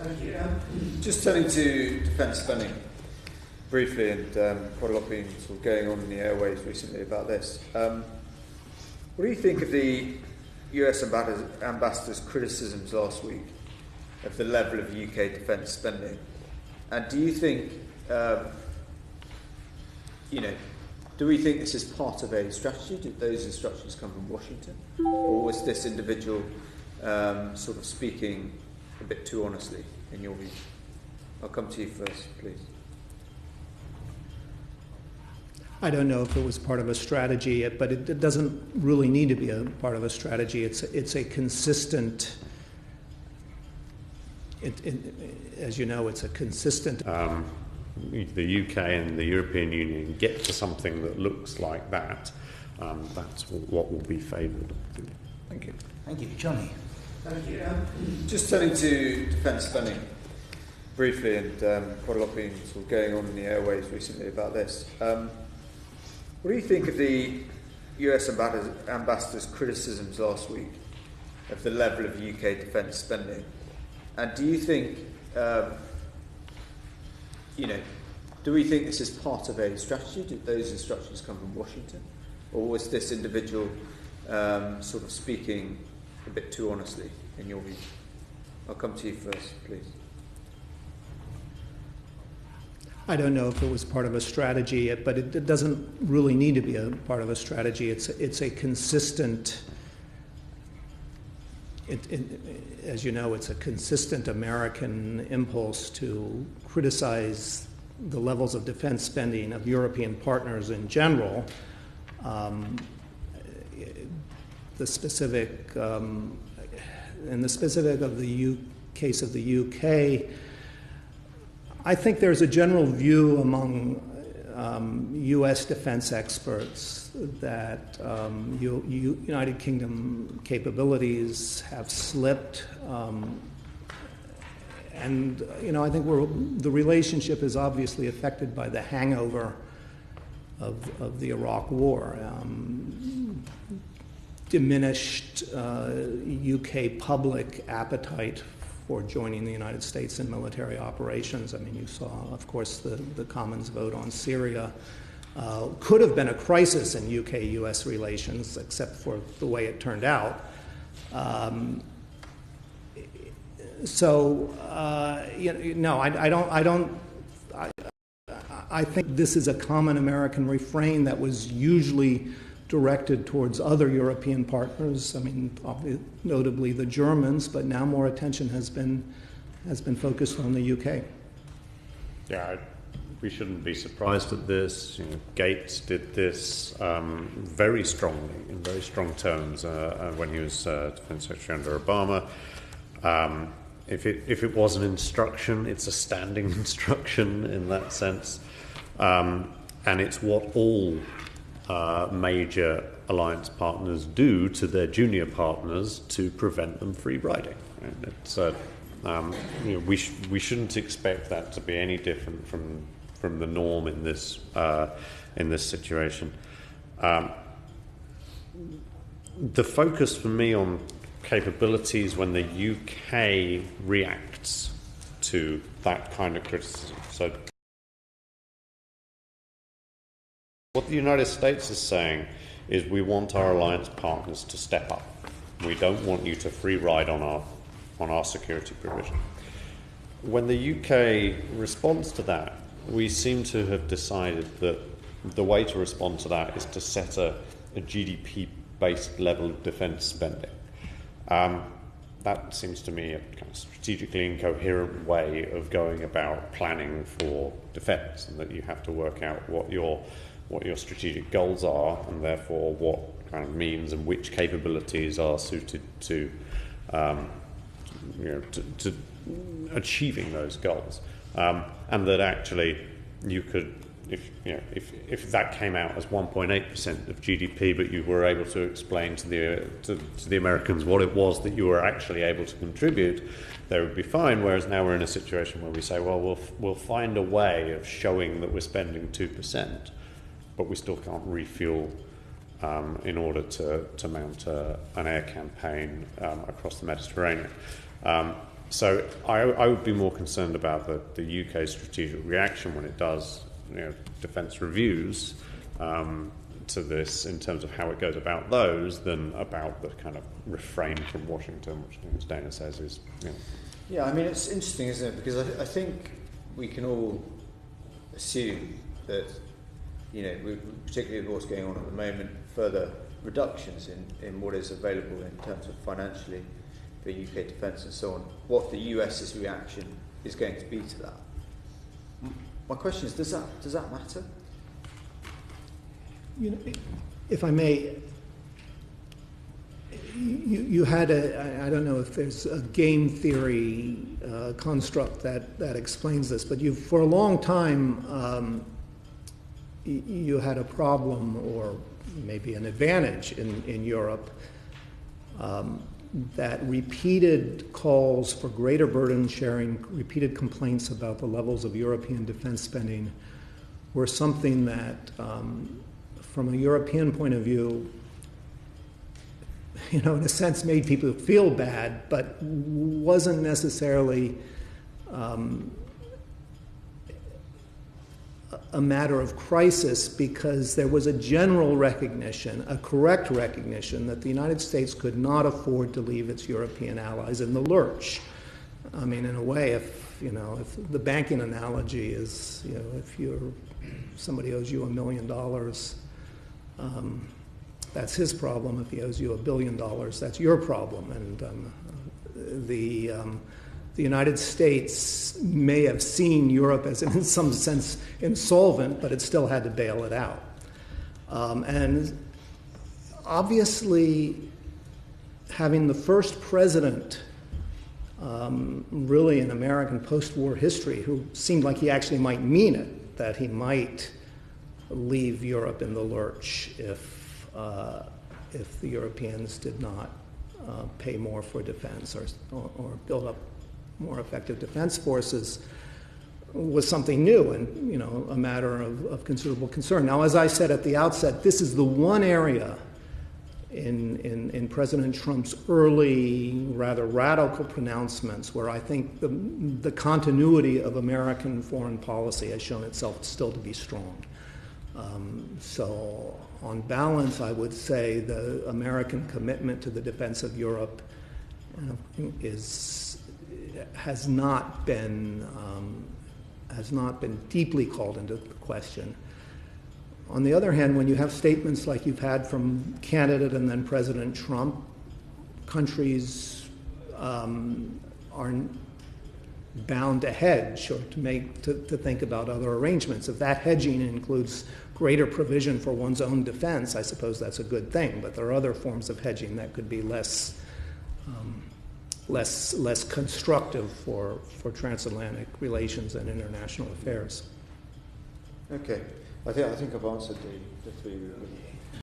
Thank you. Just turning to defence spending briefly, and quite a lot been sort of going on in the airwaves recently about this. What do you think of the US ambassador's criticisms last week of the level of UK defence spending? And do you think, do we think this is part of a strategy? Did those instructions come from Washington? Or was this individual sort of speaking a bit too honestly, in your view? I'll come to you first, please. I don't know if it was part of a strategy, but it doesn't really need to be a part of a strategy. It's a consistent. As you know, it's a consistent. The UK and the European Union get to something that looks like that. That's what will be favoured. Thank you. Thank you, Johnny. Thank you. Just turning to defence spending briefly, and quite a lot been sort of going on in the airwaves recently about this. What do you think of the US ambassador's criticisms last week of the level of UK defence spending? And do you think, do we think this is part of a strategy? Did those instructions come from Washington? Or was this individual sort of speaking a bit too honestly, in your view? I'll come to you first, please. I don't know if it was part of a strategy, but it doesn't really need to be a part of a strategy. It's a consistent. As you know, it's a consistent American impulse to criticize the levels of defense spending of European partners in general. The specific, in the specific of the case of the UK, I think there's a general view among U.S. defense experts that United Kingdom capabilities have slipped, and I think the relationship is obviously affected by the hangover of the Iraq War. Diminished UK public appetite for joining the United States in military operations. I mean, you saw, of course, the Commons vote on Syria. Could have been a crisis in UK-US relations, except for the way it turned out. I think this is a common American refrain that was usually directed towards other European partners. I mean, notably the Germans, but now more attention has been focused on the UK. Yeah, we shouldn't be surprised at this. Gates did this very strongly, in very strong terms, when he was Defense Secretary under Obama. If it was an instruction, it's a standing instruction in that sense, and it's what all major alliance partners do to their junior partners to prevent them free riding. Right? It's we shouldn't expect that to be any different from the norm in this situation. The focus for me on capabilities when the UK reacts to that kind of criticism. So what the United States is saying is we want our alliance partners to step up. We don't want you to free ride on our security provision. When the UK responds to that, we seem to have decided that the way to respond to that is to set a GDP-based level of defence spending. That seems to me a kind of strategically incoherent way of going about planning for defence, and that you have to work out what your strategic goals are, and therefore what kind of means and which capabilities are suited to achieving those goals, and that actually you could, if that came out as 1.8% of GDP, but you were able to explain to the Americans what it was that you were actually able to contribute, they would be fine. Whereas now we're in a situation where we say, well, we'll find a way of showing that we're spending 2%, but we still can't refuel in order to mount an air campaign across the Mediterranean. So I would be more concerned about the UK strategic reaction when it does defence reviews to this in terms of how it goes about those than about the kind of refrain from Washington, which, as Dana says, is... Yeah, I mean, it's interesting, isn't it? Because I think we can all assume that, particularly with what's going on at the moment, further reductions in what is available in terms of financially for UK defence and so on, what the US's reaction is going to be to that. My question is, does that matter? If I may, you had I don't know if there's a game theory construct that explains this, but for a long time you had a problem, or maybe an advantage in Europe, that repeated calls for greater burden sharing, repeated complaints about the levels of European defense spending were something that, from a European point of view, in a sense made people feel bad, but wasn't necessarily a matter of crisis, because there was a general recognition, a correct recognition, that the United States could not afford to leave its European allies in the lurch. I mean, in a way, if the banking analogy is, if somebody owes you $1 million, that's his problem. If he owes you $1 billion, that's your problem. And the United States may have seen Europe as, in some sense, insolvent, but it still had to bail it out. And obviously, having the first president, really in American post-war history, who seemed like he actually might mean it, that he might leave Europe in the lurch if the Europeans did not pay more for defense or build up more effective defense forces, was something new and a matter of considerable concern. Now, as I said at the outset, this is the one area in President Trump's early, rather radical pronouncements where I think the continuity of American foreign policy has shown itself still to be strong. So on balance, I would say the American commitment to the defense of Europe has not been deeply called into question. On the other hand, when you have statements like you've had from candidate and then President Trump, countries are bound to hedge or to think about other arrangements. If that hedging includes greater provision for one's own defense, I suppose that's a good thing. But there are other forms of hedging that could be less constructive for transatlantic relations and international affairs. Okay, I think I've answered the three.